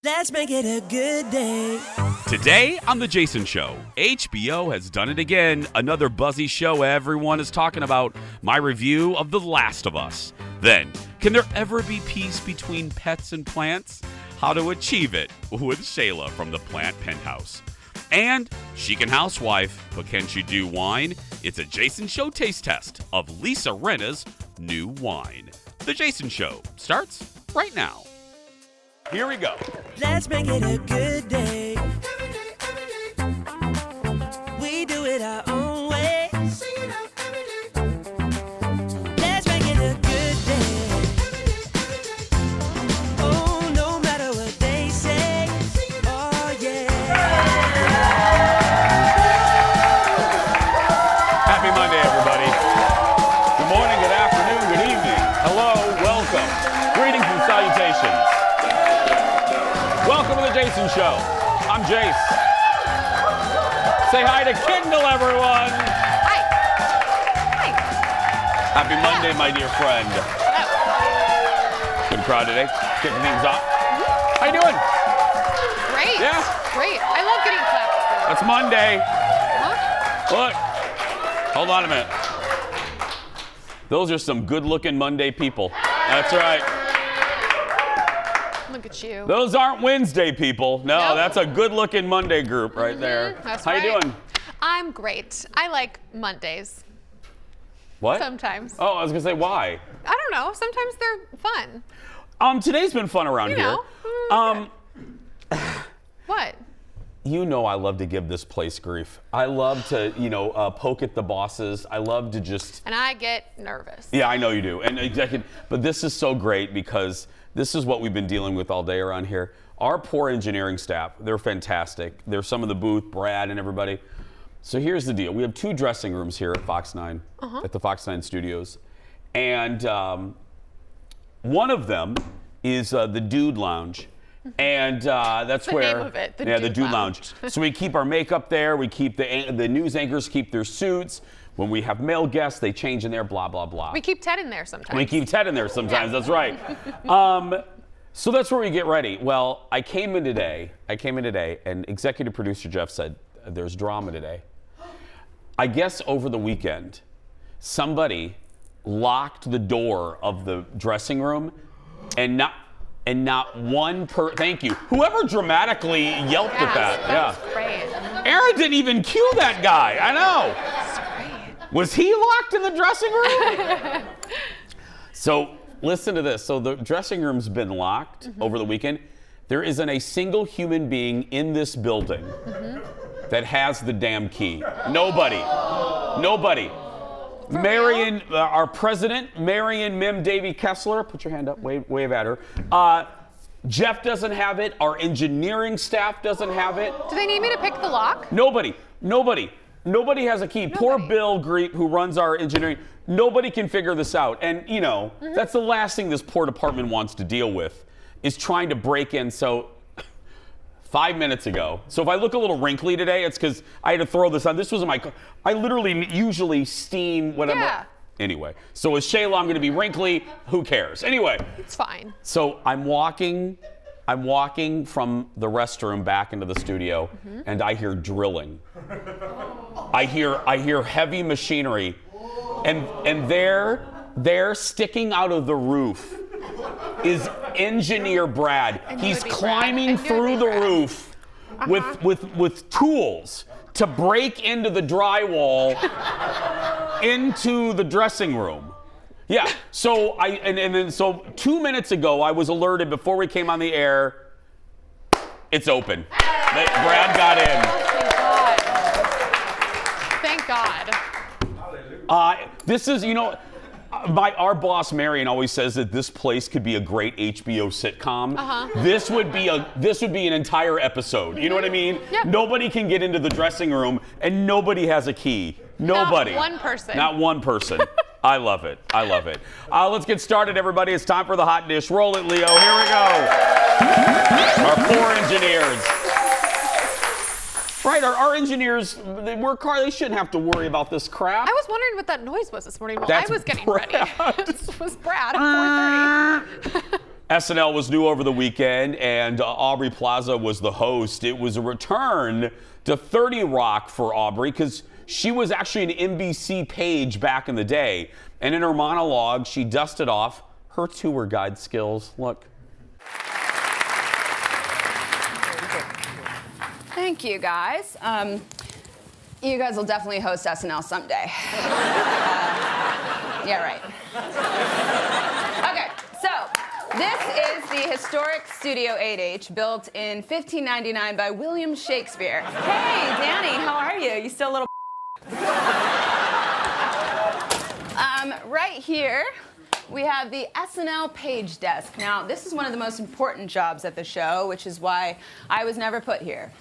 Let's make it a good day. Today on The Jason Show, HBO has done it again. Another buzzy show everyone is talking about. My review of The Last of Us. Then, can there ever be peace between pets and plants? How to achieve it with Shayla from the Plant Penthouse. And Chic and Housewife, but can she do wine? It's a Jason Show taste test of Lisa Rinna's new wine. The Jason Show starts right now. Here we go. Let's make it a good day. We do it our own way. Let's make it a good day. Oh, no matter what they say. Oh, yeah. Happy Monday, everybody. Good morning, good afternoon, good evening. Hello, welcome. Greetings and salutations. Welcome to The Jason Show. I'm Jace. Say hi to Kindle, everyone. Hi. Hi. Happy Monday, my dear friend. Good crowd today. Kicking things off. How you doing? Great. Yeah. Great. I love getting claps. That's Monday. Huh? Look. Hold on a minute. Those are some good-looking Monday people. That's right. Look at you. Those aren't Wednesday people. No, Nope. that's a good-looking Monday group right there. That's How right. you doing? I'm great. I like Mondays. What? Sometimes. Oh, I was gonna say why. I don't know. Sometimes they're fun. Today's been fun around You here. know. What? You know I love to give this place grief. I love to, poke at the bosses. I love to just. And I get nervous. Yeah, I know you do. And exactly. But this is so great because this is what we've been dealing with all day around here. Our poor engineering staff, they're fantastic. They're some of the booth, Brad and everybody. So here's the deal. We have two dressing rooms here at Fox 9, at the Fox 9 studios. And one of them is the Dude Lounge. And that's the where, name of it, the Dude Lounge. So we keep our makeup there. We keep the news anchors keep their suits. When we have male guests, they change in there. Blah blah blah. We keep Ted in there sometimes. We keep Ted in there sometimes. That's right. So that's where we get ready. Well, I came in today, and executive producer Jeff said there's drama today. I guess over the weekend, somebody locked the door of the dressing room, and not one thank you. Whoever dramatically yelped at that. That was great. Aaron didn't even cue that guy. I know. That's great. Was he locked in the dressing room? So listen to this. So the dressing room's been locked over the weekend. There isn't a single human being in this building that has the damn key. Nobody. Marion, our president, Marion Mim Davy Kessler, put your hand up, wave at her. Jeff doesn't have it. Our engineering staff doesn't have it. Do they need me to pick the lock? Nobody has a key. Poor Bill Greet, who runs our engineering. Nobody can figure this out. And, that's the last thing this poor department wants to deal with, is trying to break in. So 5 minutes ago. So if I look a little wrinkly today, it's because I had to throw this on. This was I literally usually steam whatever. Yeah. Anyway, so with Shayla, I'm going to be wrinkly. Who cares? Anyway. It's fine. So I'm walking from the restroom back into the studio, and I hear drilling. I hear heavy machinery, and there sticking out of the roof is engineer Brad. He's climbing through the roof with tools to break into the drywall into the dressing room. Yeah. So so 2 minutes ago I was alerted before we came on the air. It's open. Brad got in. Thank God. This is, our boss Marion always says that this place could be a great HBO sitcom. This would be an entire episode. You know what I mean? Yeah. Nobody can get into the dressing room, and nobody has a key. Nobody. Not one person. Not one person. I love it. Let's get started, everybody. It's time for the hot dish. Roll it, Leo. Here we go. Our poor engineers. Right, our engineers, they work hard. They shouldn't have to worry about this crap. I was wondering what that noise was this morning while That's I was getting Brad. ready. This was Brad at 4:30. SNL was new over the weekend, and Aubrey Plaza was the host. It was a return to 30 Rock for Aubrey because she was actually an NBC page back in the day. And in her monologue, she dusted off her tour guide skills. Look. Thank you, guys. You guys will definitely host SNL someday. Yeah, right. Okay, so this is the historic Studio 8H built in 1599 by William Shakespeare. Hey, Danny, how are you? You still a little right here, we have the SNL page desk. Now, this is one of the most important jobs at the show, which is why I was never put here.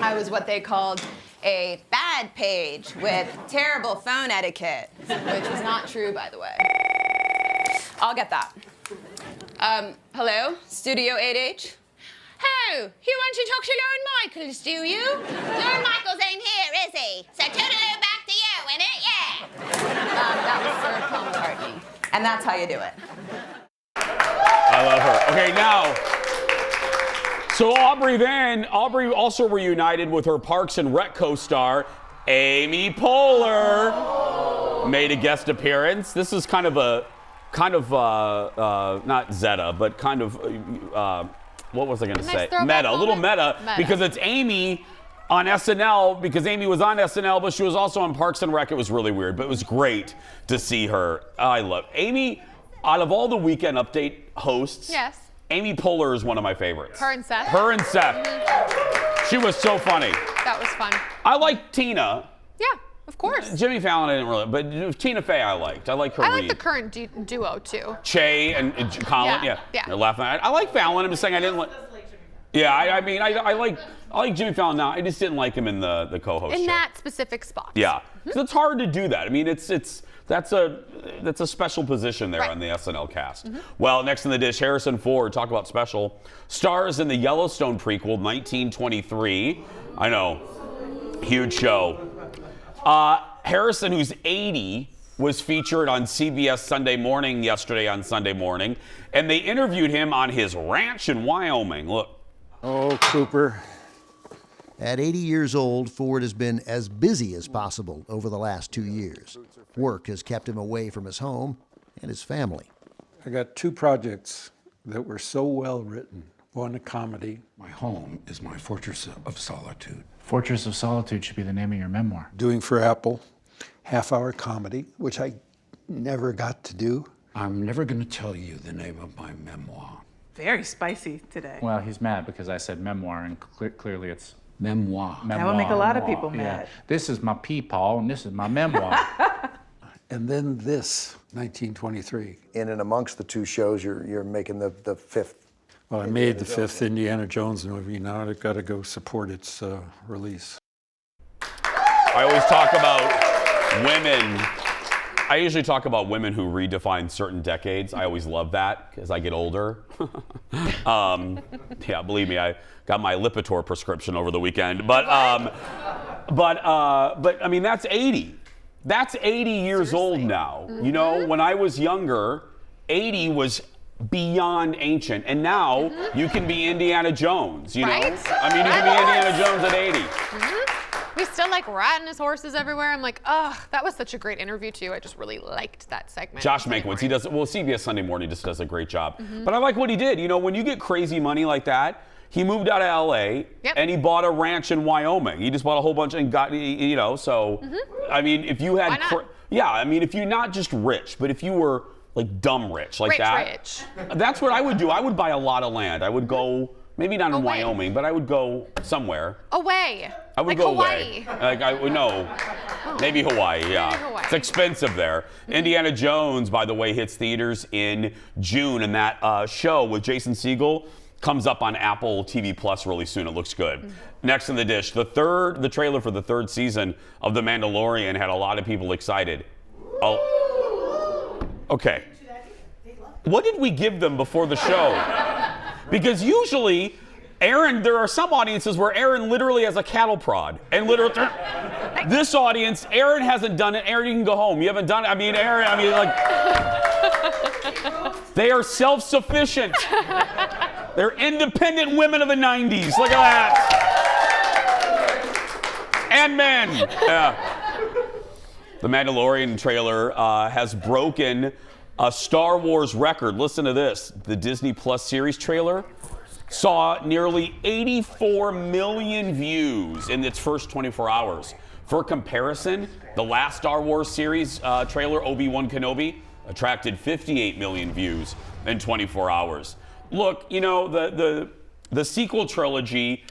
I was what they called a bad page with terrible phone etiquette, which is not true, by the way. I'll get that. Hello, Studio 8H? Oh, you want to talk to Lorne Michaels, do you? Lorne Michaels ain't here, is he? So toodaloo back to you, innit? Yeah. That was Sir Paul McCartney. And that's how you do it. I love her. Okay, now, so Aubrey also reunited with her Parks and Rec co-star, Amy Poehler. Made a guest appearance. This is kind of not Zeta, but kind of, what was I going to say? Meta, a little meta, because it's Amy on SNL, because Amy was on SNL, but she was also on Parks and Rec. It was really weird, but it was great to see her. I love Amy. Out of all the Weekend Update hosts, Yes. Amy Poehler is one of my favorites. Her and Seth. Her and Seth. She was so funny. That was fun. I like Tina. Yeah, of course. Jimmy Fallon I didn't really, but Tina Fey I liked. I like her. I like the current duo too. Che and Colin. Yeah. They're laughing at it. I like Fallon. I'm just saying I didn't like. Yeah, I mean I like Jimmy Fallon now. I just didn't like him in the co-host In show. that specific spot. Yeah, because it's hard to do that. I mean, that's a special position there on the SNL cast. Well, next in the dish, Harrison Ford. Talk about special. Stars in the Yellowstone prequel, 1923. I know, huge show. Harrison, who's 80, was featured on CBS Sunday Morning yesterday on Sunday Morning, and they interviewed him on his ranch in Wyoming. Look. Oh, Cooper. At 80 years old, Ford has been as busy as possible over the last 2 years. Work has kept him away from his home and his family. I got 2 projects that were so well written. One, a comedy. My home is my fortress of solitude. Fortress of Solitude should be the name of your memoir. Doing for Apple, half-hour comedy, which I never got to do. I'm never going to tell you the name of my memoir. Very spicy today. Well, he's mad because I said memoir, and clearly it's Memoir. That would make a lot of people mad. Yeah. This is my peepaw, and this is my memoir. And then this, 1923. In and amongst the 2 shows, you're making the 5th. Well, I made the 5th Indiana Jones movie. Now I've got to go support its release. I always talk about women. I usually talk about women who redefine certain decades. I always love that as I get older. Yeah, believe me, I got my Lipitor prescription over the weekend. But I mean, that's 80. That's 80 years old now. You know, when I was younger, 80 was beyond ancient, and now you can be Indiana Jones. You know, I mean, you can be Indiana Jones at 80. We still like riding his horses everywhere. I'm like, ugh, that was such a great interview too. I just really liked that segment. Josh Mankiewicz, he does, well, CBS Sunday Morning just does a great job. But I like what he did. You know, when you get crazy money like that, he moved out of LA and he bought a ranch in Wyoming. He just bought a whole bunch and got, you know, so, I mean, if you had, I mean, if you're not just rich, but if you were like dumb rich like that, that's what I would do. I would buy a lot of land. I would go, maybe not in Wyoming, but I would go somewhere. Away. I would like go Hawaii. away. Like I would maybe Hawaii. Yeah, maybe Hawaii. It's expensive there. Indiana Jones, by the way, hits theaters in June, and that show with Jason Segel comes up on Apple TV Plus really soon. It looks good. Next in the dish, the trailer for the 3rd season of The Mandalorian had a lot of people excited. Oh, okay. What did we give them before the show? Because usually, Aaron, there are some audiences where Aaron literally has a cattle prod. And literally, this audience, Aaron hasn't done it. Aaron, you can go home. You haven't done it. I mean, Aaron, I mean, like, They are self-sufficient. They're independent women of the 90s. Look at that. And men. Yeah. The Mandalorian trailer has broken a Star Wars record. Listen to this. The Disney Plus series trailer saw nearly 84 million views in its first 24 hours. For comparison, the last Star Wars series trailer, Obi-Wan Kenobi, attracted 58 million views in 24 hours. Look, you know, the sequel trilogy,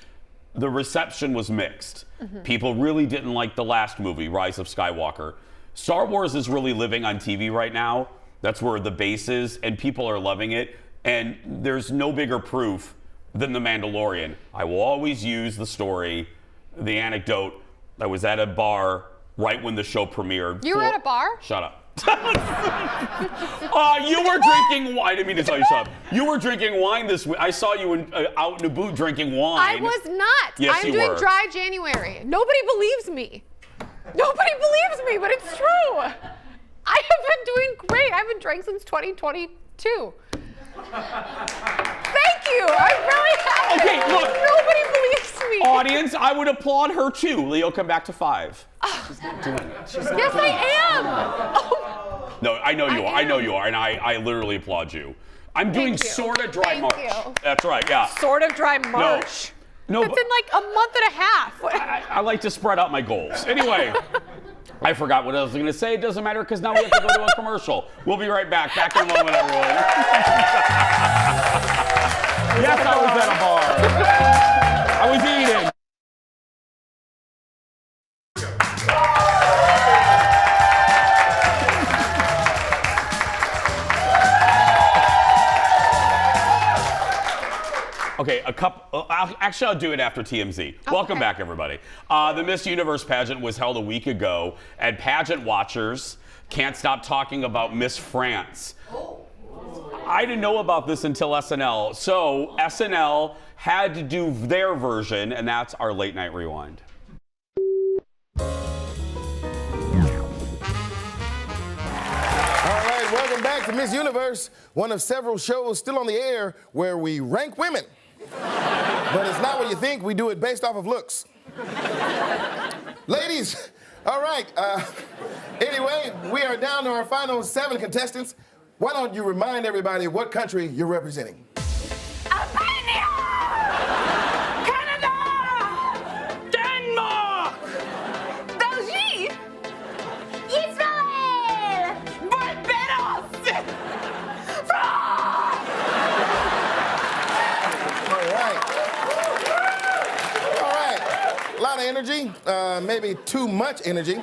the reception was mixed. People really didn't like the last movie, Rise of Skywalker. Star Wars is really living on TV right now. That's where the base is, and people are loving it. And there's no bigger proof than The Mandalorian. I will always use the story, the anecdote. I was at a bar right when the show premiered. You were at a bar? Shut up. You were drinking wine. I didn't mean to tell you something. You were drinking wine this week. I saw you out in the boot drinking wine. I was not. Yes, I'm you doing were. dry January. Nobody believes me. Nobody believes me, but it's true. I have been doing great. I haven't drank since 2022. Thank you. I really haven't. Okay, look. Nobody believes me. Audience, I would applaud her too. Leo, come back to 5. Yes, I am. Oh. No, I know you are. I know you are, and I literally applaud you. I'm doing sort of dry March. You. That's right, yeah. Sort of dry March. No, it's in like a month and a half. I like to spread out my goals. Anyway, I forgot what I was going to say. It doesn't matter because now we have to go to a commercial. We'll be right back. Back in a moment, everyone. Yes, I was at a bar. I was eating. Okay, actually, I'll do it after TMZ. Welcome back, everybody. The Miss Universe pageant was held a week ago, and pageant watchers can't stop talking about Miss France. I didn't know about this until SNL. So SNL had to do their version, and that's our Late Night Rewind. All right, welcome back to Miss Universe, one of several shows still on the air where we rank women. But it's not what you think. We do it based off of looks. Ladies, all right. Anyway, we are down to our final 7 contestants. Why don't you remind everybody what country you're representing? Albania! Canada! Denmark! Belgique! Israel! Barbados! France! All right. A lot of energy, maybe too much energy.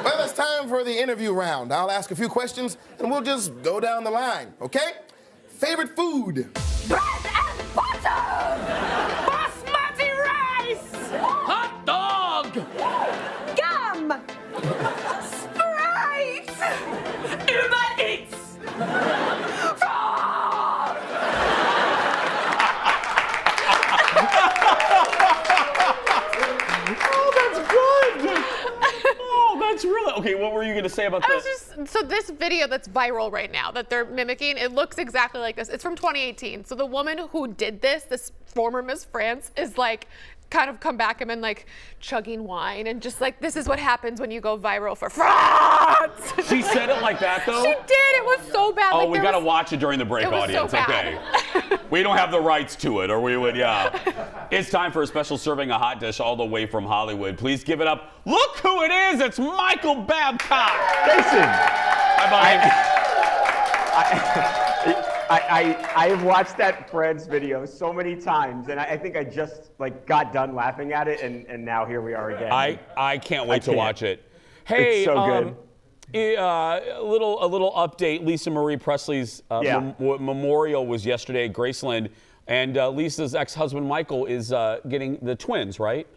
Well, it's time for the interview round. I'll ask a few questions, and we'll just go down the line, okay? Favorite food? Bread and butter! Basmati rice! Hot dog! Gum! Sprite! Uber Eats! That's really okay. What were you going to say about this? So this video that's viral right now that they're mimicking, it looks exactly like this. It's from 2018. So the woman who did this former Miss France, is like kind of come back and been like chugging wine and just like, this is what happens when you go viral for France. She said it like that though? She did. It was so bad. Oh, like, we got to watch it during the break, it was audience. so bad. Okay. We don't have the rights to it, or we would, yeah. It's time for a special serving of hot dish all the way from Hollywood. Please give it up. Look who it is. It's Michael Babcock. Jason. Hi, buddy. I've watched that Friends video so many times, and I think I just got done laughing at it, and now here we are again. I can't wait to watch it. Hey, it's so good. A little update. Lisa Marie Presley's memorial was yesterday at Graceland, and Lisa's ex-husband Michael is getting the twins, right?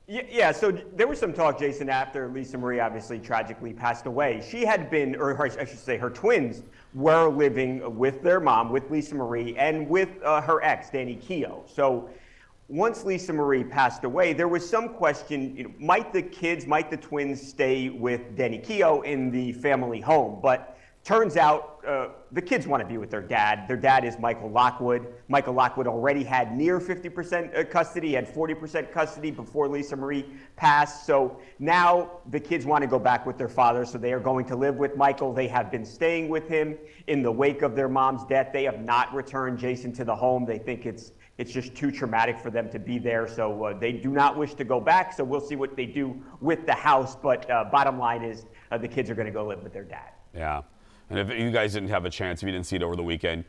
Yeah, so there was some talk, Jason, after Lisa Marie obviously tragically passed away. She had been, or I should say her twins, were living with their mom, with Lisa Marie, and with her ex, Danny Keough. So once Lisa Marie passed away, there was some question, might the twins stay with Danny Keough in the family home? But turns out the kids want to be with their dad. Their dad is Michael Lockwood. Michael Lockwood already had near 50% custody, had 40% custody before Lisa Marie passed. So now the kids want to go back with their father, so they are going to live with Michael. They have been staying with him in the wake of their mom's death. They have not returned Jason to the home. They think it's just too traumatic for them to be there, so they do not wish to go back. So we'll see what they do with the house, but bottom line is the kids are going to go live with their dad. Yeah. And if you guys didn't have a chance, if you didn't see it over the weekend,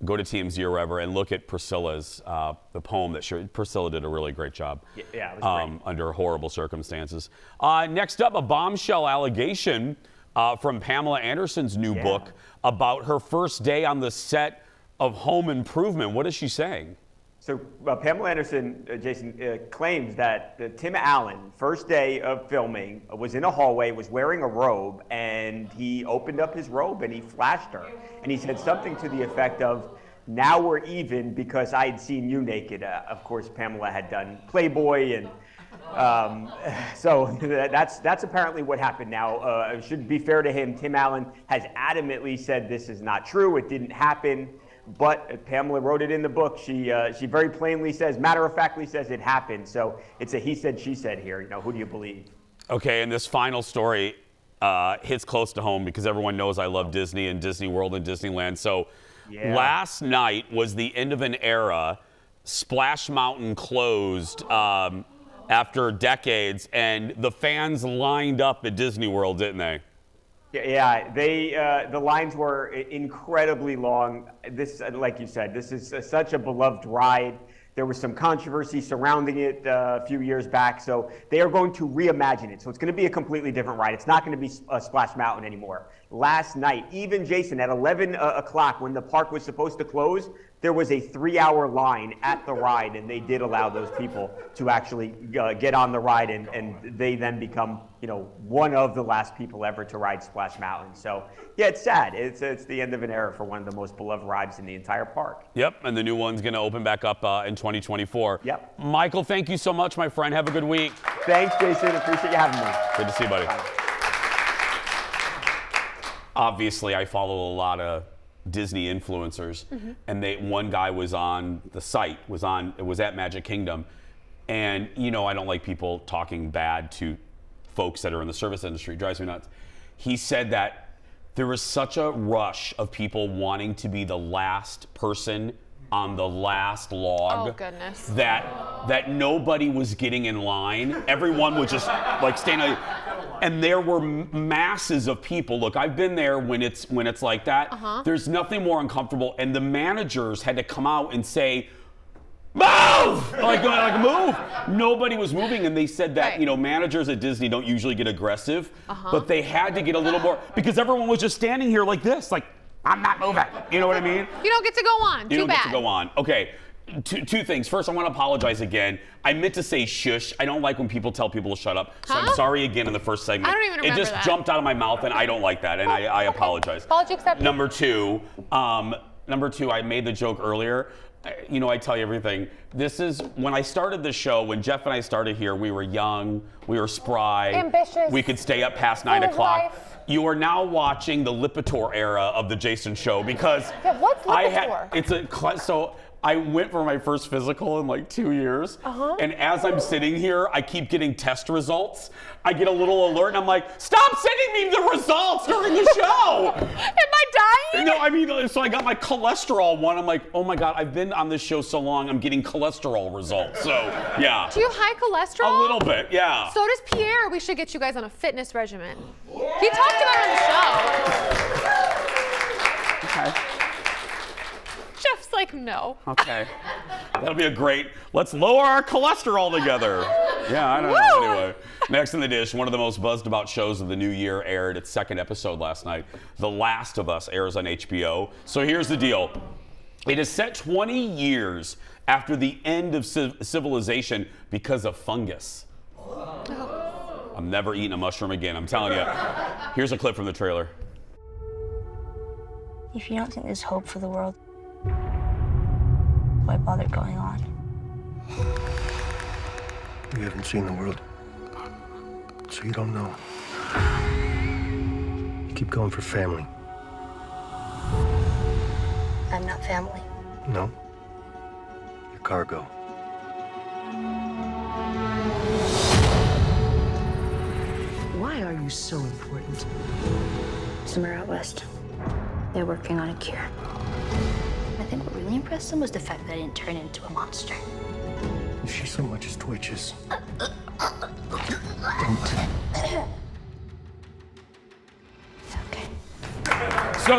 go to TMZ or wherever and look at Priscilla's, the poem that Priscilla did a really great job. Yeah, it was great. Under horrible circumstances. Next up, a bombshell allegation from Pamela Anderson's new book about her first day on the set of Home Improvement. What is she saying? So Pamela Anderson, Jason, claims that Tim Allen, first day of filming, was in a hallway, was wearing a robe, and he opened up his robe and he flashed her. And he said something to the effect of, "Now we're even because I had seen you naked." Of course, Pamela had done Playboy, and so that's apparently what happened. Now, it should be fair to him, Tim Allen has adamantly said this is not true, it didn't happen. But Pamela wrote it in the book. She very plainly says, matter-of-factly says it happened. So it's a he said, she said here. You know, who do you believe? Okay, and this final story hits close to home because everyone knows I love Disney and Disney World and Disneyland. So last night was the end of an era. Splash Mountain closed after decades, and the fans lined up at Disney World, didn't they? Yeah, the lines were incredibly long. This, like you said, this is such a beloved ride. There was some controversy surrounding it a few years back, so they are going to reimagine it. So it's going to be a completely different ride. It's not going to be Splash Mountain anymore. Last night, even Jason, at 11 o'clock when the park was supposed to close, there was a 3-hour line at the ride, and they did allow those people to actually get on the ride, and they then become, you know, one of the last people ever to ride Splash Mountain. So yeah, it's sad. It's the end of an era for one of the most beloved rides in the entire park. Yep, and the new one's going to open back up in 2024. Yep. Michael, thank you so much, my friend. Have a good week. Thanks, Jason. Appreciate you having me. Good to see you, buddy. Bye. Obviously, I follow a lot of Disney influencers, and one guy was on the site, it was at Magic Kingdom, and you know I don't like people talking bad to folks that are in the service industry. It drives me nuts. He said that there was such a rush of people wanting to be the last person on the last log. Oh, goodness. That nobody was getting in line. Everyone was just like standing. And there were masses of people. Look, I've been there when it's like that. There's nothing more uncomfortable. And the managers had to come out and say, "Move!" like move. Nobody was moving, and they said that you know managers at Disney don't usually get aggressive, but they had to get a little more because everyone was just standing here like this, like I'm not moving. You know what I mean? You don't get to go on. You don't get to go on. Okay. Two things. First, I want to apologize again. I meant to say shush. I don't like when people tell people to shut up. So I'm sorry again in the first segment. I don't even remember It just that. jumped out of my mouth, and I don't like that, and I apologize. Apology accepted. Number two, I made the joke earlier. You know, I tell you everything. This is when I started the show. When Jeff and I started here, we were young, we were spry, ambitious. We could stay up past 9 o'clock. You are now watching the Lipitor era of the Jason Show because what's Lipitor? So I went for my first physical in like 2 years, and as I'm sitting here, I keep getting test results. I get a little alert, and I'm like, "Stop sending me the results during the show!" Am I dying? No, I mean, so I got my cholesterol one. I'm like, "Oh my God, I've been on this show so long, I'm getting cholesterol results." So, yeah. Do you have high cholesterol? A little bit, yeah. So does Pierre. We should get you guys on a fitness regimen. He talked about it on the show. Okay. Jeff's like, no. Okay. That'll be a great, let's lower our cholesterol together. Yeah, I don't know. Anyway, next in the dish, one of the most buzzed about shows of the new year aired its second episode last night. The Last of Us airs on HBO. So here's the deal. It is set 20 years after the end of civilization because of fungus. I'm never eating a mushroom again, I'm telling you. Here's a clip from the trailer. If you don't think there's hope for the world, why bother going on? You haven't seen the world, so you don't know. You keep going for family, I'm not family. No. You're cargo. Why are you so important? Somewhere out west, they're working on a cure. I think what really impressed them was the fact that I didn't turn into a monster. If she so much as twitches. So,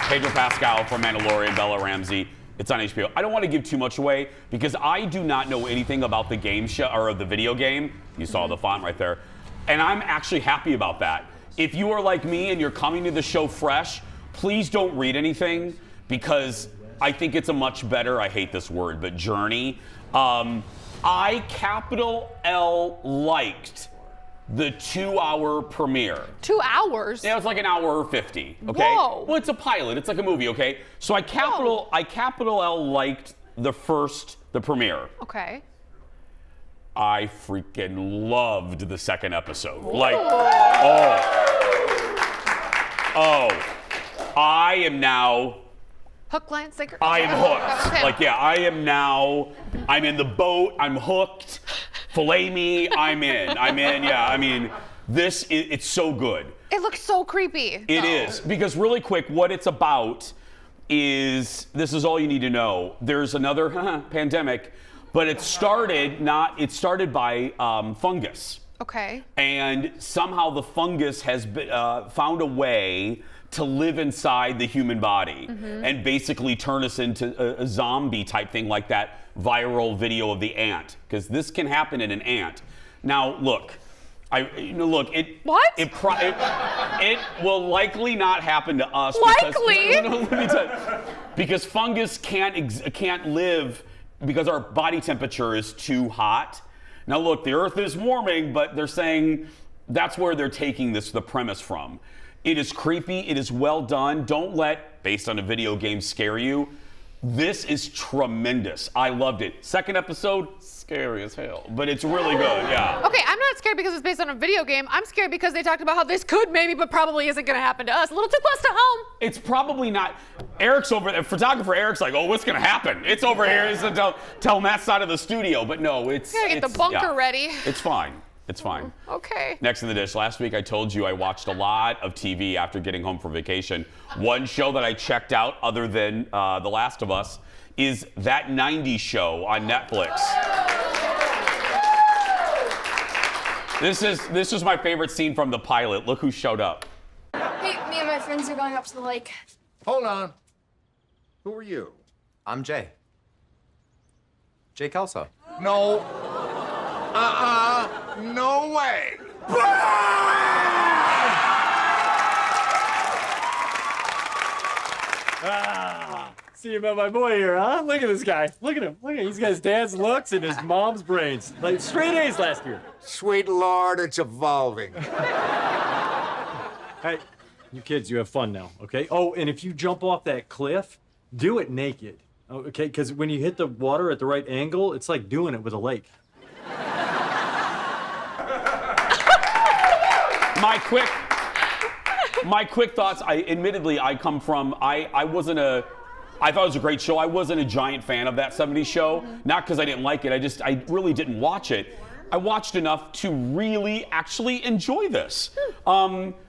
Pedro Pascal from Mandalorian, Bella Ramsey. It's on HBO. I don't want to give too much away because I do not know anything about the game show or the video game. You saw the font right there. And I'm actually happy about that. If you are like me and you're coming to the show fresh, please don't read anything because I think it's a much better, I hate this word, but journey. I, capital L, liked the 2-hour premiere. 2 hours? Yeah, it was like an hour or 50, okay? Whoa. Well, it's a pilot. It's like a movie, okay? So I capital L liked the premiere. Okay. I freaking loved the second episode. Ooh. Like, I am now... Hook, line, sinker. I am hooked. Okay. Like, yeah, I'm in the boat, I'm hooked. Fillet me, I'm in, yeah. I mean, it's so good. It looks so creepy. It is, because really quick, what it's about is, this is all you need to know. There's another pandemic, but it started by fungus. Okay. And somehow the fungus has found a way to live inside the human body and basically turn us into a zombie type thing, like that viral video of the ant, because this can happen in an ant. Now, look, it will likely not happen to us. Likely? Let me tell you, because fungus can't live because our body temperature is too hot. Now, look, the Earth is warming, but they're saying that's where they're taking the premise from. It is creepy. It is well done. Don't let, based on a video game, scare you. This is tremendous. I loved it. Second episode, scary as hell, but it's really good, yeah. Okay, I'm not scared because it's based on a video game. I'm scared because they talked about how this could maybe, but probably isn't going to happen to us. A little too close to home. It's probably not. Eric's over there. Photographer Eric's like, oh, what's going to happen? It's over here. He's tell him that side of the studio, but no, it's. Gotta get the bunker ready. It's fine. It's fine. Okay. Next in the dish. Last week I told you I watched a lot of TV after getting home from vacation. One show that I checked out, other than The Last of Us, is That 90s Show on Netflix. This is my favorite scene from the pilot. Look who showed up. Hey, me and my friends are going up to the lake. Hold on. Who are you? I'm Jay. Jay Kelso. No. No way. See about my boy here, huh? Look at this guy. Look at him. Look at him. He's got his dad's looks and his mom's brains. Like straight A's last year. Sweet Lord, it's evolving. Hey, you kids, you have fun now, okay? Oh, and if you jump off that cliff, do it naked, okay? Because when you hit the water at the right angle, it's like doing it with a lake. My quick thoughts. I thought it was a great show. I wasn't a giant fan of that 70s show. Not because I didn't like it. I really didn't watch it. I watched enough to really actually enjoy this.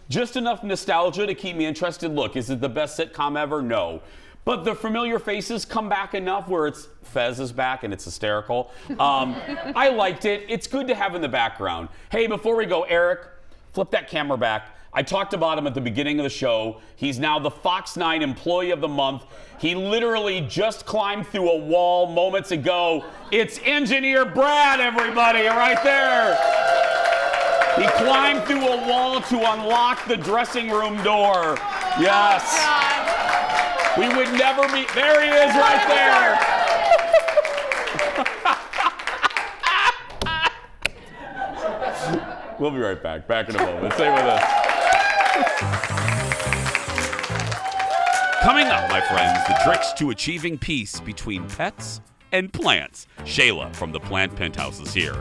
Just enough nostalgia to keep me interested. Look, is it the best sitcom ever? No. But the familiar faces come back enough where it's Fez is back and it's hysterical. I liked it. It's good to have in the background. Hey, before we go, Eric, flip that camera back. I talked about him at the beginning of the show. He's now the Fox 9 Employee of the Month. He literally just climbed through a wall moments ago. It's Engineer Brad, everybody, right there. He climbed through a wall to unlock the dressing room door. Yes. Oh, we would never be. There he is right there. We'll be right back. Back in a moment. Stay with us. Coming up, my friends, the tricks to achieving peace between pets and plants. Shayla from the Plant Penthouse is here.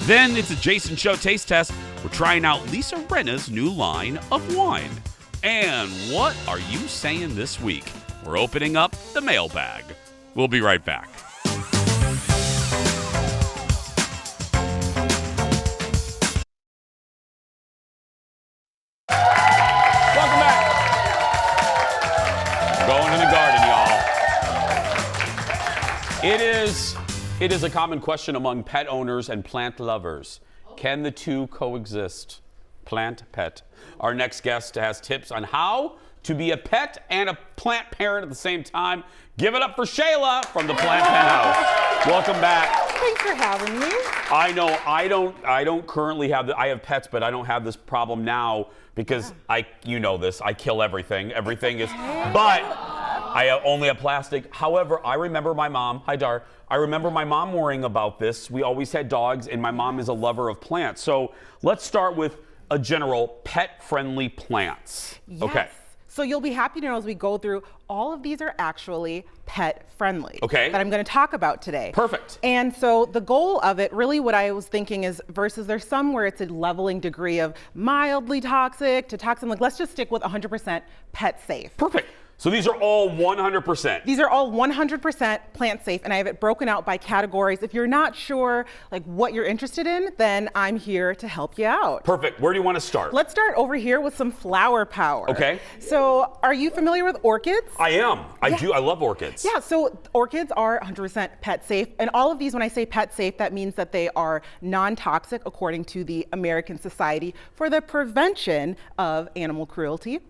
Then it's a Jason Show taste test. We're trying out Lisa Rinna's new line of wine. And what are you saying this week? We're opening up the mailbag. We'll be right back. Welcome back. Going in the garden, y'all. It is a common question among pet owners and plant lovers. Can the two coexist? Plant, pet. Our next guest has tips on how to be a pet and a plant parent at the same time. Give it up for Shayla from the Plant Penthouse. Welcome back. Thanks for having me. I know I don't currently have I have pets, but I don't have this problem now because you know this, I kill everything. Everything is, but I only have plastic. However, I remember my mom, hi Dar, I remember my mom worrying about this. We always had dogs and my mom is a lover of plants. So let's start with a general pet-friendly plants. Yes. Okay. So you'll be happy to know as we go through, all of these are actually pet-friendly. Okay. That I'm going to talk about today. Perfect. And so the goal of it, really what I was thinking is, versus there's some where it's a leveling degree of mildly toxic to toxic, like let's just stick with 100% pet safe. Perfect. So these are all 100%. These are all 100% plant safe, and I have it broken out by categories. If you're not sure like what you're interested in, then I'm here to help you out. Perfect. Where do you want to start? Let's start over here with some flower power. Okay. So are you familiar with orchids? I am. I do. I love orchids. Yeah, so orchids are 100% pet safe. And all of these, when I say pet safe, that means that they are non-toxic according to the American Society for the Prevention of Animal Cruelty.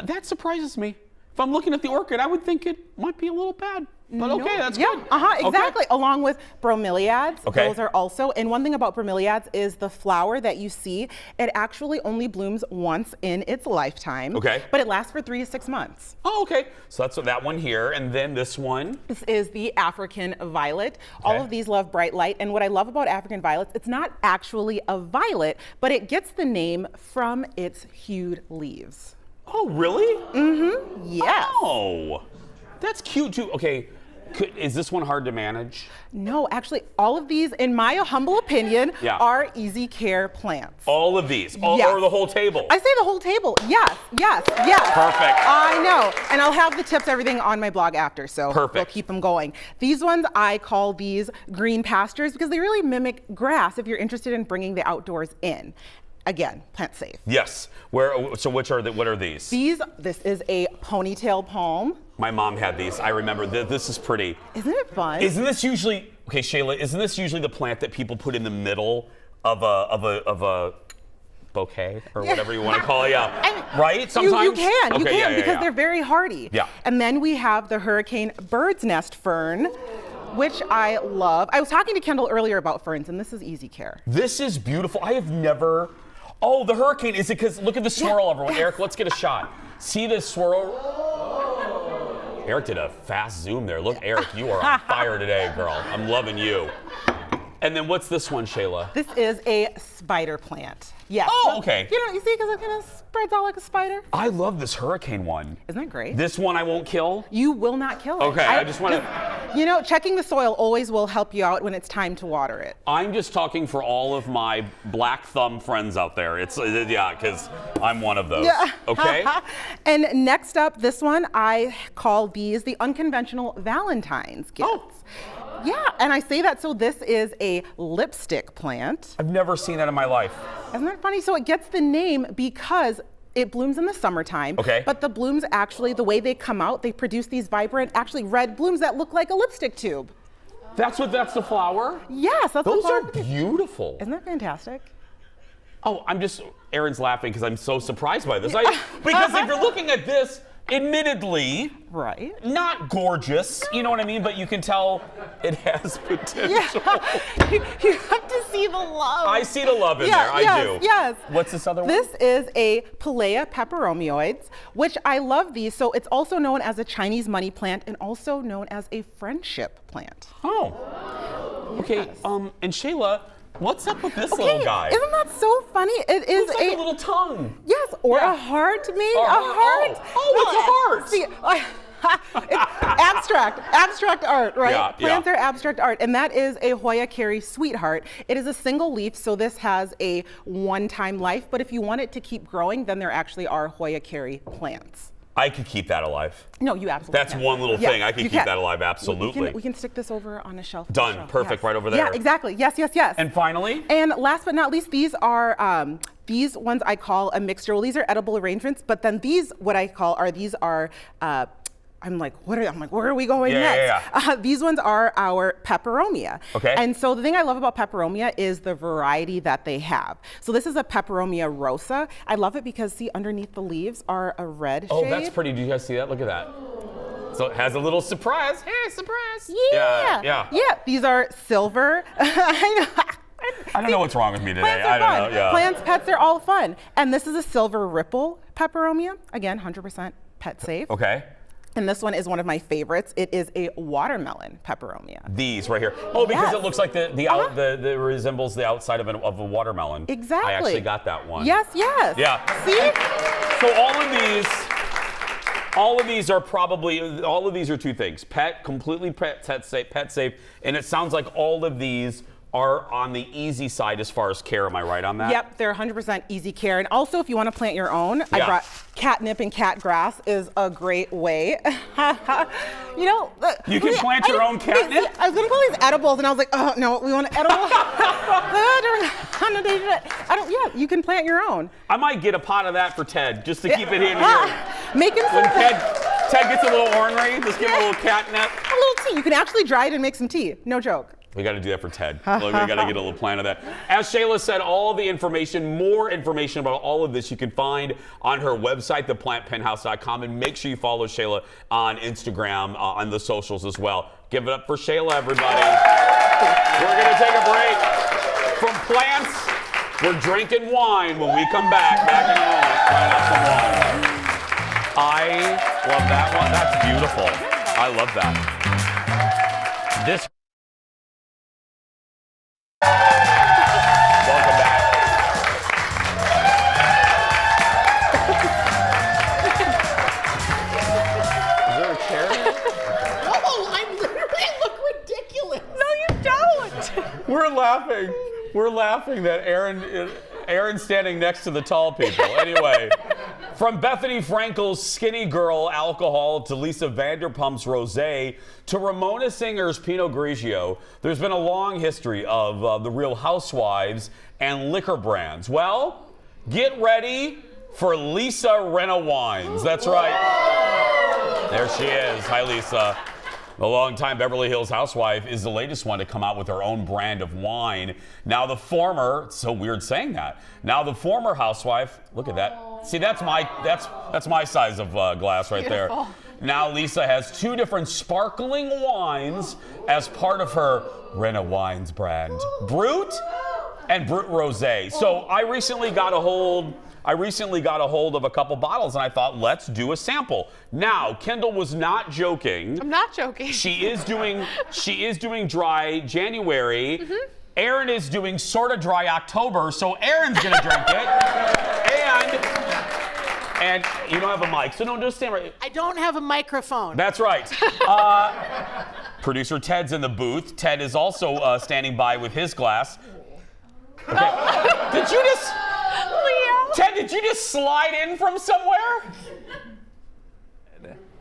That surprises me. If I'm looking at the orchid, I would think it might be a little bad. But okay, that's good. Exactly. Okay. Along with bromeliads, okay. Those are also, and one thing about bromeliads is the flower that you see, it actually only blooms once in its lifetime. Okay. But it lasts for 3 to 6 months. Oh, okay. So that's that one here, and then this one. This is the African violet. Okay. All of these love bright light, and what I love about African violets, it's not actually a violet, but it gets the name from its hued leaves. Oh, really? Mm-hmm. Yes. Oh, that's cute too. Okay, is this one hard to manage? No, actually, all of these, in my humble opinion, are easy care plants. All of these, or the whole table? I say the whole table. Yes, yes, yes. Perfect. I know, and I'll have the tips, everything on my blog after, so we'll keep them going. These ones, I call these green pastures because they really mimic grass if you're interested in bringing the outdoors in. Again, plant safe. Yes. So what are these? This is a ponytail palm. My mom had these. I remember. This is pretty. Isn't it fun? Isn't this usually, okay, Shayla, isn't this usually the plant that people put in the middle of a bouquet or whatever you want to call it? Yeah. Right? Sometimes? You can because yeah. they're very hardy. Yeah. And then we have the hurricane bird's nest fern, which I love. I was talking to Kendall earlier about ferns, and this is easy care. This is beautiful. I have never. Oh, the hurricane. Is it because, look at the swirl, everyone. Eric, let's get a shot. See this swirl? Eric did a fast zoom there. Look, Eric, you are on fire today, girl. I'm loving you. And then what's this one, Shayla? This is a spider plant. Yes. Oh, okay. You know, you see, because it kind of spreads out like a spider. I love this hurricane one. Isn't that great? This one I won't kill? You will not kill it. Okay, I just want to... You know, checking the soil always will help you out when it's time to water it. I'm just talking for all of my black thumb friends out there. Because I'm one of those. Yeah. Okay? And next up, this one, I call these the unconventional Valentine's gifts. Oh. Yeah, and I say that so this is a lipstick plant. I've never seen that in my life. Isn't that funny? So it gets the name because it blooms in the summertime. Okay. But the blooms actually, the way they come out, they produce these vibrant, actually red blooms that look like a lipstick tube. That's the flower? Yes, that's Those the flower. are beautiful. Isn't that fantastic? Oh, Aaron's laughing because I'm so surprised by this. Because if you're looking at this, admittedly, right, not gorgeous, you know what I mean? But you can tell it has potential. Yeah. You have to see the love. I see the love in there. I do. Yes. What's this other one? This is a Pelea peperomioids, which I love these. So it's also known as a Chinese money plant and also known as a friendship plant. Oh. Okay. Yes. And Shayla, what's up with this little guy? Isn't that so funny? It is like a little tongue. Yes, or a heart, maybe. A heart. Oh, it's a heart. See, it's abstract art, right? Yeah, Plants are abstract art, and that is a Hoya Carey Sweetheart. It is a single leaf, so this has a one-time life, but if you want it to keep growing, then there actually are Hoya Carey plants. I could keep that alive. No, you absolutely That's can. one little thing. I could keep that alive, absolutely. We can stick this over on a shelf. Done. Perfect. Right over there. Yeah, exactly. Yes, yes, yes. And finally? And last but not least, these are these ones I call a mixture. Well, these are edible arrangements, but then these, what I call are, these are, I'm like, where are we going next? These ones are our peperomia. Okay. And so the thing I love about peperomia is the variety that they have. So this is a peperomia rosa. I love it because, see, underneath the leaves are a red shade. Oh, that's pretty. Do you guys see that? Look at that. So it has a little surprise. Hey, surprise. Yeah. These are silver. I don't know what's wrong with me today. Plants are I don't fun. know. Yeah. Plants, pets, they're all fun. And this is a silver ripple peperomia. Again, 100% pet safe. Okay. And this one is one of my favorites. It is a watermelon peperomia. These right here. Oh, because it looks like the resembles the outside of a watermelon. Exactly. I actually got that one. Yes, yes. Yeah. See? So all of these are two things. Completely pet safe, and it sounds like all of these are on the easy side as far as care. Am I right on that? Yep, they're 100% easy care. And also, if you want to plant your own, I brought catnip and cat grass is a great way. You know, you can plant your own catnip? I was going to call these edibles, and I was like, oh, no, we want edible. Yeah, you can plant your own. I might get a pot of that for Ted, just to keep it in here. Making some when Ted gets a little ornery, just give him a little catnip. A little tea. You can actually dry it and make some tea. No joke. We got to do that for Ted. We got to get a little plan of that. As Shayla said, all the information, more information about all of this you can find on her website, theplantpenthouse.com, and make sure you follow Shayla on Instagram, on the socials as well. Give it up for Shayla, everybody. We're going to take a break from plants. We're drinking wine when we come back in a moment. Right off some wine. I love that one. That's beautiful. I love that. This. Welcome back. Is there a chair? Oh, I literally look ridiculous. No, you don't. We're laughing that Aaron's standing next to the tall people. Anyway, from Bethany Frankel's Skinny Girl alcohol to Lisa Vanderpump's rosé to Ramona Singer's Pinot Grigio, there's been a long history of the Real Housewives and liquor brands. Well, get ready for Lisa Rinna Wines. That's right. There she is. Hi, Lisa. The longtime Beverly Hills housewife is the latest one to come out with her own brand of wine. Now the former, it's so weird saying that. Now the former housewife, look at that. See, that's my size of glass right there. Now Lisa has two different sparkling wines as part of her Rinna Wines brand, Brut and Brut Rosé. So I recently got a hold of a couple bottles, and I thought, let's do a sample. Now, Kendall was not joking. I'm not joking. She is doing dry January. Mm-hmm. Aaron is doing sort of dry October, so Aaron's gonna drink it. And you don't have a mic, so don't just stand right. I don't have a microphone. That's right. Producer Ted's in the booth. Ted is also standing by with his glass. Okay. Did you just... Leo. Ted, did you just slide in from somewhere?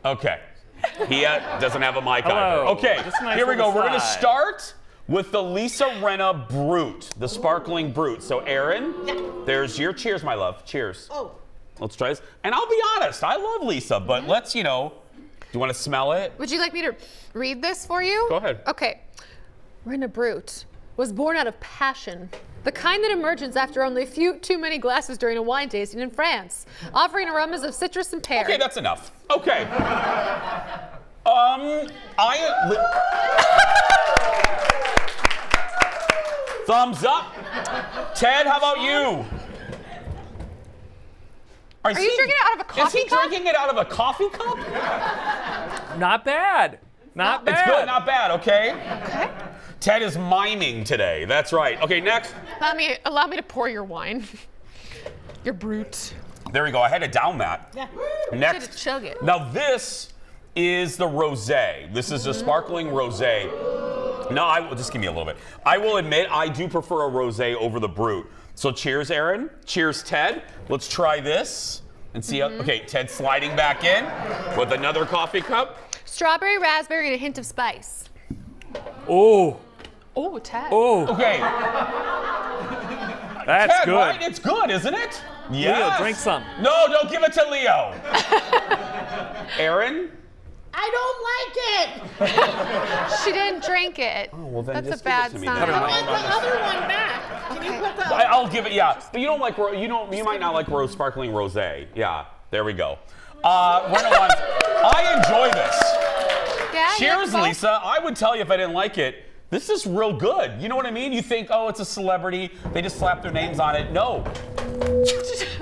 Okay. He doesn't have a mic either. Okay, here we go. We're going to start with the Lisa Rinna Brut, the sparkling Brut. So, Aaron, there's your cheers, my love. Cheers. Oh. Let's try this. And I'll be honest, I love Lisa, but let's, do you want to smell it? Would you like me to read this for you? Go ahead. Okay. Rinna Brut was born out of passion. The kind that emerges after only a few too many glasses during a wine tasting in France, offering aromas of citrus and pear. Okay, that's enough. Okay. Thumbs up. Ted, how about you? Are you drinking it out of a coffee cup? Is he drinking it out of a coffee cup? Not bad. Not bad. It's good, not bad, okay? Okay. Ted is miming today. That's right. Okay, next. Allow me to pour your wine. Your Brut. There we go. I had to down that. Yeah. Next. You should chug it. Now this is the rosé. This is a sparkling rosé. No, I will just give me a little bit. I will admit I do prefer a rosé over the Brut. So cheers, Aaron. Cheers, Ted. Let's try this and see how. Okay, Ted's sliding back in with another coffee cup. Strawberry, raspberry, and a hint of spice. Oh. Oh, Ted. Oh. Okay. That's Ted, good. right? It's good, isn't it? Yes. Leo, drink some. No, don't give it to Leo. Aaron? I don't like it. She didn't drink it. Oh, well, then That's just a bad give it to me sign. then. I want the other one back. Can you put the I'll give it, yeah. But you don't like, you might not like sparkling rosé. Yeah, there we go. Rinna, I enjoy this. Yeah, Cheers, Lisa. I would tell you if I didn't like it. This is real good. You know what I mean? You think, oh, it's a celebrity. They just slap their names on it. No.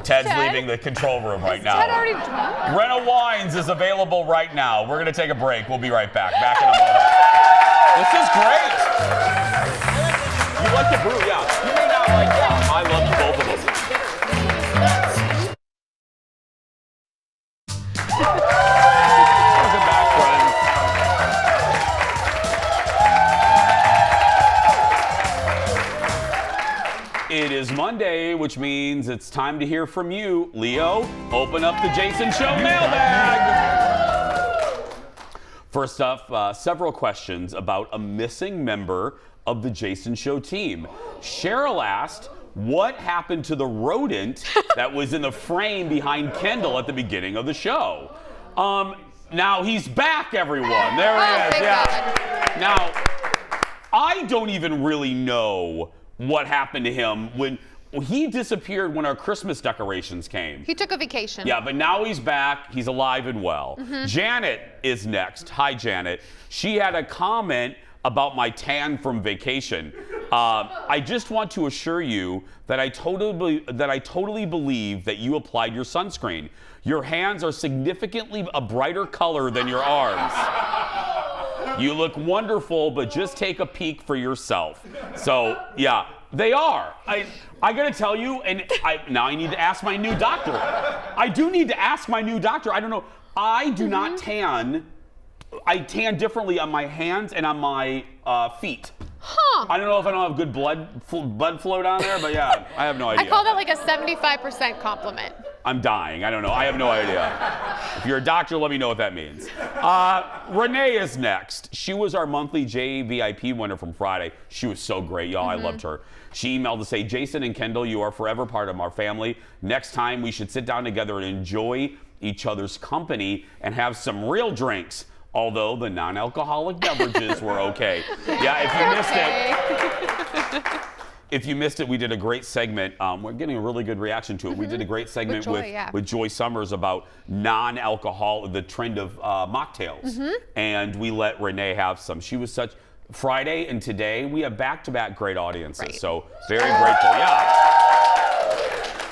Ted's leaving the control room right now. Ted already drunk? Rinna Wines is available right now. We're going to take a break. We'll be right back. Back in a moment. This is great. You like the brew, yeah. You may not like that. I love both of them. Welcome back, friends. It is Monday, which means it's time to hear from you. Leo, open up the Jason Show mailbag. First up, several questions about a missing member of the Jason Show team. Cheryl asked, what happened to the rodent that was in the frame behind Kendall at the beginning of the show? Now he's back, everyone. There he is, yeah. Now, I don't even really know what happened to him when he disappeared when our Christmas decorations came. He took a vacation. Yeah, but now he's back. He's alive and well. Janet is next. Hi, Janet. She had a comment about my tan from vacation. I just want to assure you that I totally believe that you applied your sunscreen. Your hands are significantly a brighter color than your arms. You look wonderful, but just take a peek for yourself. So, yeah, they are. I gotta tell you, and now I need to ask my new doctor. I do need to ask my new doctor. I don't know. I do not tan. I tan differently on my hands and on my feet. Huh. I don't know if I don't have good blood flow down there, but yeah, I have no idea. I call that like a 75% compliment. I'm dying. I don't know. I have no idea. If you're a doctor, let me know what that means. Renee is next. She was our monthly JVIP winner from Friday. She was so great, y'all. I loved her. She emailed to say, Jason and Kendall, you are forever part of our family. Next time, we should sit down together and enjoy each other's company and have some real drinks. Although the non-alcoholic beverages were okay. Yeah, if you missed it, we did a great segment. We're getting a really good reaction to it. We did a great segment with Joy Summers about non-alcohol, the trend of mocktails. And we let Renee have some. She was such, Friday and today, we have back-to-back great audiences. So very grateful, yeah.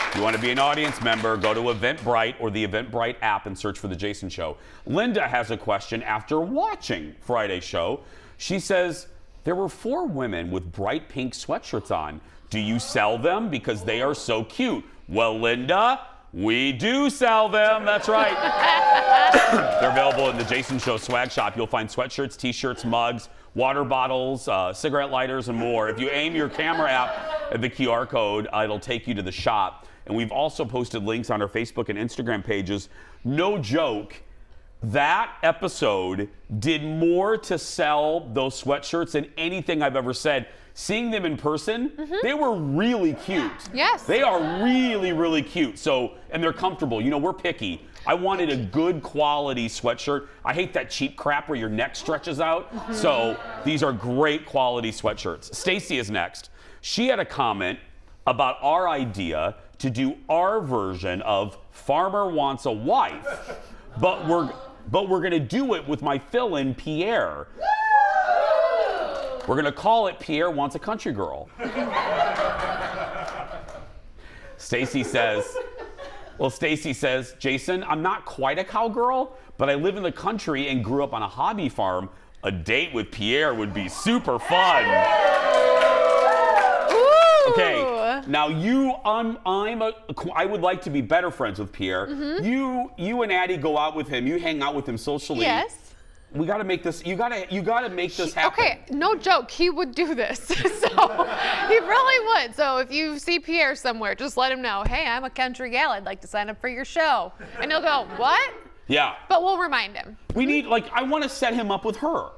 If you want to be an audience member, go to Eventbrite or the Eventbrite app and search for The Jason Show. Linda has a question after watching Friday's show. She says, there were 4 women with bright pink sweatshirts on. Do you sell them? Because they are so cute. Well, Linda, we do sell them. That's right. They're available in the Jason Show swag shop. You'll find sweatshirts, t-shirts, mugs, water bottles, cigarette lighters, and more. If you aim your camera app at the QR code, it'll take you to the shop. And we've also posted links on our Facebook and Instagram pages. No joke, that episode did more to sell those sweatshirts than anything I've ever said. Seeing them in person, they were really cute. Yes. They are really, really cute. So, and they're comfortable. You know, we're picky. I wanted a good quality sweatshirt. I hate that cheap crap where your neck stretches out. So these are great quality sweatshirts. Stacy is next. She had a comment about our idea to do our version of Farmer Wants a Wife, but we're gonna do it with my fill-in Pierre. We're gonna call it Pierre Wants a Country Girl. Stacy says, Jason, I'm not quite a cowgirl, but I live in the country and grew up on a hobby farm. A date with Pierre would be super fun. Ooh. Okay, Now I would like to be better friends with Pierre. You and Addie go out with him. You hang out with him socially. Yes. We got to make this. You gotta make this happen. Okay, no joke. He would do this. So he really would. So if you see Pierre somewhere, just let him know. Hey, I'm a country gal. I'd like to sign up for your show. And he'll go, what? Yeah. But we'll remind him. We need I want to set him up with her.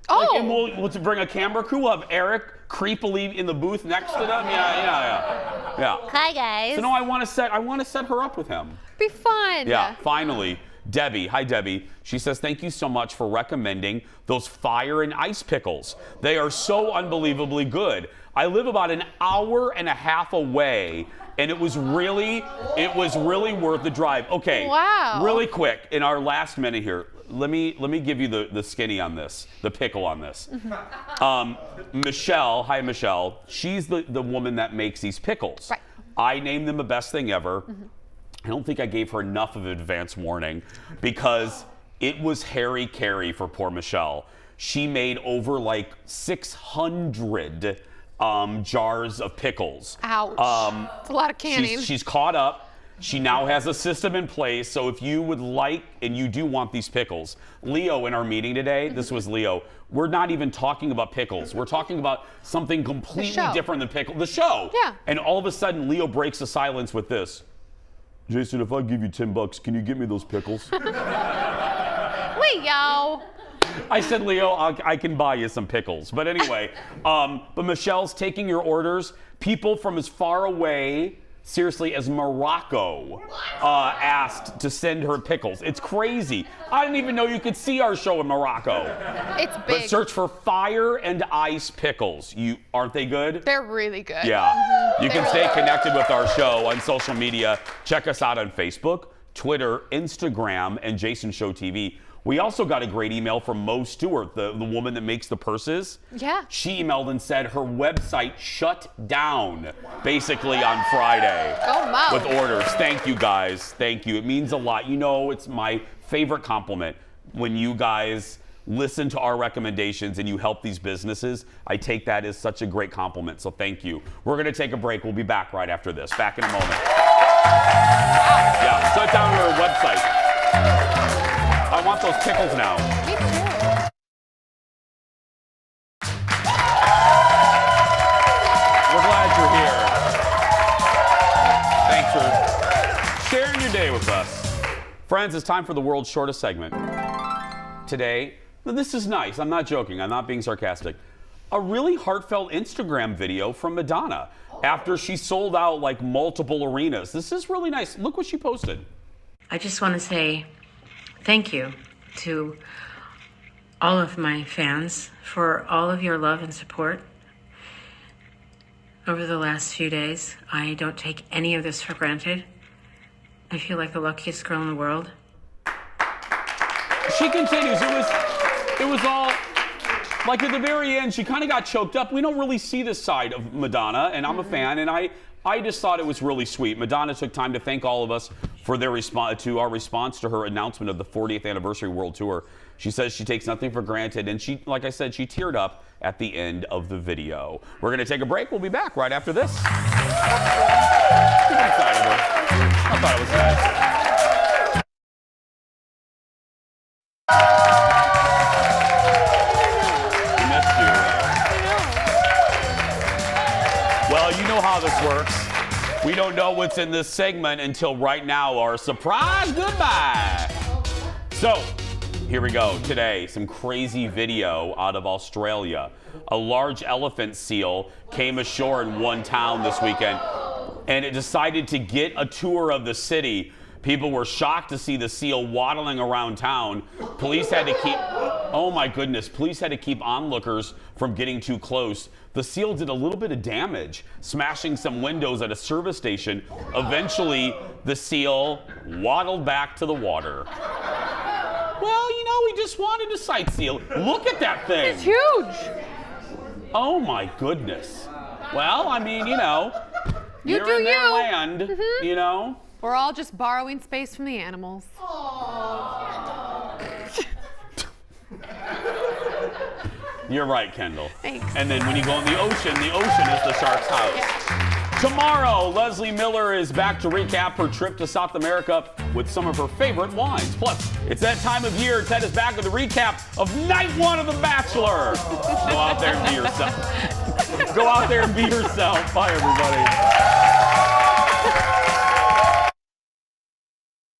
Oh. And we'll bring a camera crew. We'll have Eric creepily in the booth next to them. Yeah. Hi guys. So no, I want to set her up with him. Be fun. Yeah. Finally. Debbie, hi Debbie. She says, thank you so much for recommending those fire and ice pickles. They are so unbelievably good. I live about an hour and a half away, and it was really worth the drive. Okay, wow. Really quick, in our last minute here, let me give you the skinny on this, the pickle on this. Michelle, hi Michelle, she's the woman that makes these pickles. Right. I named them the best thing ever. I don't think I gave her enough of an advance warning because it was hairy carry for poor Michelle. She made over 600 jars of pickles. Ouch. It's a lot of canning. She's caught up. She now has a system in place. So if you would like and you do want these pickles, Leo in our meeting today, this was Leo, we're not even talking about pickles. We're talking about something completely different than pickles. The show. Yeah. And all of a sudden, Leo breaks the silence with this. Jason, if I give you $10, can you get me those pickles? Leo. I said, Leo, I can buy you some pickles. But anyway, but Michelle's taking your orders. People from as far away, seriously, as Morocco asked to send her pickles. It's crazy. I didn't even know you could see our show in Morocco. It's big. But search for fire and ice pickles. Aren't they good? They're really good. Yeah. You can stay connected with our show on social media. Check us out on Facebook, Twitter, Instagram, and Jason Show TV. We also got a great email from Mo Stewart, the woman that makes the purses. Yeah. She emailed and said her website shut down basically on Friday. Go Mo. With orders. Thank you guys. Thank you. It means a lot. You know, it's my favorite compliment when you guys listen to our recommendations and you help these businesses. I take that as such a great compliment. So thank you. We're going to take a break. We'll be back right after this. Back in a moment. Yeah, shut down your website. I want those pickles now. Me too. We're glad you're here. Thanks for sharing your day with us. Friends, it's time for the world's shortest segment. Today, this is nice. I'm not joking. I'm not being sarcastic. A really heartfelt Instagram video from Madonna after she sold out multiple arenas. This is really nice. Look what she posted. I just want to say thank you to all of my fans for all of your love and support over the last few days. I don't take any of this for granted. I feel like the luckiest girl in the world. She continues. It was all at the very end. She kind of got choked up. We don't really see this side of Madonna, and I'm a fan, and I just thought it was really sweet. Madonna took time to thank all of us for their response to her announcement of the 40th anniversary world tour. She says she takes nothing for granted, and she, like I said, she teared up at the end of the video. We're going to take a break. We'll be back right after this. I thought it was nice. We missed you. Well, you know how this works. We don't know what's in this segment until right now, our surprise goodbye. So, here we go. Today, some crazy video out of Australia. A large elephant seal came ashore in one town this weekend, and it decided to get a tour of the city. People were shocked to see the seal waddling around town. Police had to keep, oh my goodness, police had to keep onlookers from getting too close. The seal did a little bit of damage, smashing some windows at a service station. Eventually, the seal waddled back to the water. Well, you know, we just wanted to sightsee. Look at that thing. It's huge. Oh my goodness. Well, I mean, you know, you're in their land, you know. We're all just borrowing space from the animals. You're right, Kendall. Thanks. And then when you go in the ocean is the shark's house. Yeah. Tomorrow, Leslie Miller is back to recap her trip to South America with some of her favorite wines. Plus, it's that time of year. Ted is back with a recap of night 1 of The Bachelor. Go out there and be yourself. Go out there and be yourself. Bye, everybody.